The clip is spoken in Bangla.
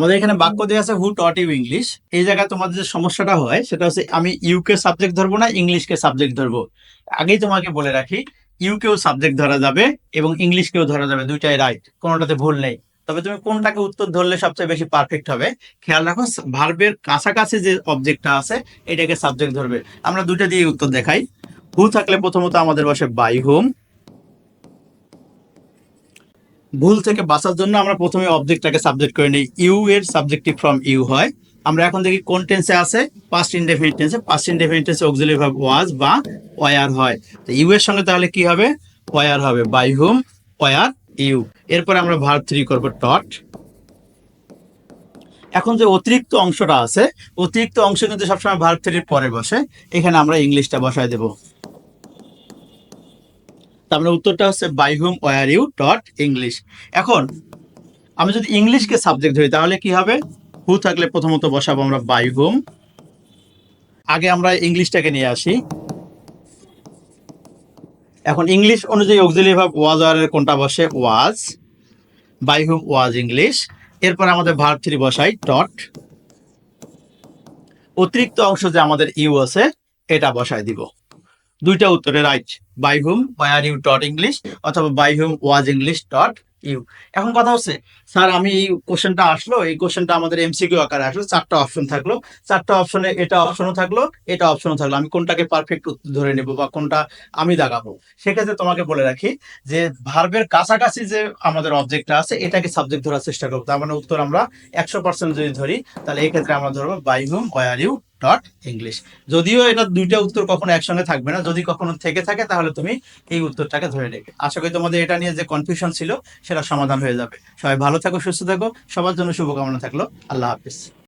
আমাদের এখানে বাক্য দেওয়া আছে হু টট ইউ ইংলিশ। এই জায়গায় তোমাদের যে সমস্যাটা হয় সেটা হচ্ছে আমি ইউকে সাবজেক্ট ধরবো না ইংলিশকে সাবজেক্ট ধরবো। আগেই তোমাকে বলে রাখি, ইউকেও সাবজেক্ট ধরা যাবে এবং ইংলিশকেও ধরা যাবে, দুইটাই রাইট, কোনোটাতে ভুল নেই। তবে তুমি কোনটাকে উত্তর ধরলে সবচেয়ে বেশি পারফেক্ট হবে, খেয়াল রাখো ভার্বের কাছাকাছি যে অবজেক্টটা আছে এটাকে সাবজেক্ট ধরবে। আমরা দুইটা দিয়ে উত্তর দেখাই। হু থাকলে প্রথমত আমাদের বসে বাই হোম। ভুল থেকে বাঁচার জন্য আমরা প্রথমে অবজেক্টটাকে সাবজেক্ট করে নিই, ইউ এর সাবজেক্টিভ ফ্রম ইউ হয়। আমরা এখন দেখি কোন টেন্সে আছে, পাস্ট ইনডেফিনিট টেন্সে। পাস্ট ইনডেফিনিট টেন্সে অক্সিলারি ভার্ব ওয়াজ বা ওয়ার হয়। তো ইউ এর সঙ্গে তাহলে কি হবে, ওয়ার হবে, বাই হুম ওয়ার ইউ। এরপরে আমরা ভার্ব থ্রি করব টট। এখন যে অতিরিক্ত অংশটা আছে, অতিরিক্ত অংশ কিন্তু সবসময় ভার্ব থ্রির পরে বসে, এখানে আমরা ইংলিশটা বসায় দেবো। তার মানে উত্তরটা হচ্ছে by whom were you taught English. এখন আমি যদি ইংলিশকে সাবজেক্ট ধরি তাহলে কি হবে, হু থাকলে প্রথমত বসাবো আমরা বাই হুম। আগে আমরা ইংলিশটাকে নিয়ে আসি। এখন ইংলিশ অনুযায়ী অক্সিলারি ভার্ব ওয়াজ আর কোনটা বসে, ওয়াজ, বাই হুম ওয়াজ ইংলিশ। এরপর আমাদের ভার্ব থ্রি বসাই টট। অতিরিক্ত অংশ যে আমাদের ইউ আছে এটা বসাই দিব। দুইটা উত্তরে right, by whom were you taught English অথবা by whom was English taught you. এখন কথা হচ্ছে, স্যার আমি এই কোশ্চেনটা আসলো, এই কোশ্চেনটা আমাদের এমসিকিউ আকারে আসলো, চারটা অপশন থাকলো, চারটা অপশনে এটা অপশনও থাকলো, এটা অপশনও থাকলো, আমি কোনটাকে পারফেক্ট উত্তর ধরে নেব বা কোনটা আমি দাগাবো? সেক্ষেত্রে তোমাকে বলে রাখি যে ভার্বের কাছাকাছি যে আমাদের অবজেক্টটা আছে এটাকে সাবজেক্ট ধরার চেষ্টা করবো। তার মানে উত্তর আমরা 100% যদি ধরি তাহলে এই ক্ষেত্রে আমরা ধরবো by whom were you taught English. যদিও এটা দুইটা উত্তর কখনো একসঙ্গে থাকবে না, যদি কখনো থেকে থাকে তাহলে তুমি এই উত্তরটাকে ধরে নেবে। আশা করি তোমাদের এটা নিয়ে যে কনফিউশন ছিল সেটা সমাধান হয়ে যাবে। সবাই ভালো থাকো, সুস্থ থাকো, সবার জন্য শুভকামনা থাকলো। আল্লাহ হাফিজ।